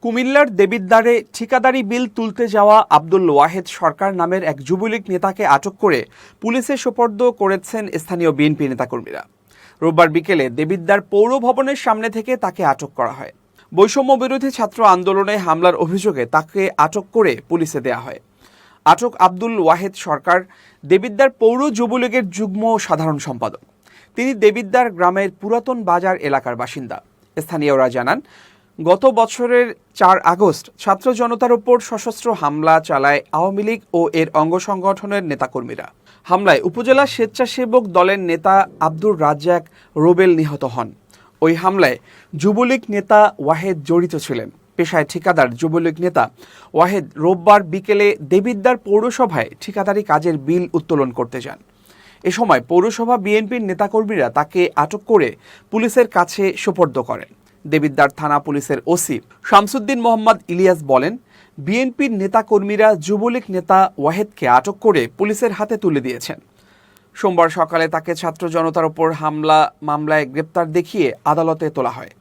কুমিল্লার দেবিদ্বারে ঠিকাদারি বিল তুলতে যাওয়া আব্দুল ওয়াহেদ সরকার নামের এক যুবলীগ নেতাকে আটক করে পুলিশে সোপর্দ করেছেন স্থানীয় বিএনপি নেতাকর্মীরা। রোববার বিকেলে দেবিদ্বার পৌর ভবনের সামনে থেকে তাকে আটক করা হয়। বৈষম্য বিরোধী ছাত্র আন্দোলনে হামলার অভিযোগে তাকে আটক করে পুলিশে দেয়া হয়। আটক আব্দুল ওয়াহেদ সরকার দেবিদ্বার পৌর যুবলীগের যুগ্ম সাধারণ সম্পাদক। তিনি দেবিদ্বার গ্রামের পুরাতন বাজার এলাকার বাসিন্দা। স্থানীয়রা জানান, গত বছরের 4 আগস্ট ছাত্র জনতার উপর সশস্ত্র হামলা চালায় আওয়ামী লীগ ও এর অঙ্গ সংগঠনের নেতাকর্মীরা। হামলায় উপজেলা স্বেচ্ছাসেবক দলের নেতা আব্দুর রাজ্জাক রোবেল নিহত হন। ওই হামলায় যুবলীগ নেতা ওয়াহেদ জড়িত ছিলেন। পেশায় ঠিকাদার যুবলীগ নেতা ওয়াহেদ রোববার বিকেলে দেবিদ্বার পৌরসভায় ঠিকাদারি কাজের বিল উত্তোলন করতে যান। এ সময় পৌরসভা বিএনপির নেতাকর্মীরা তাকে আটক করে পুলিশের কাছে সোপর্দ করেন। দেবিদ্বার থানা পুলিশের ওসি শামসুদ্দিন মোহাম্মদ ইলিয়াস বলেন, বিএনপির নেতাকর্মীরা যুবলীগ নেতা ওয়াহেদকে আটক করে পুলিশের হাতে তুলে দিয়েছেন। সোমবার সকালে তাকে ছাত্র জনতার উপর হামলা মামলায় গ্রেপ্তার দেখিয়ে আদালতে তোলা হয়।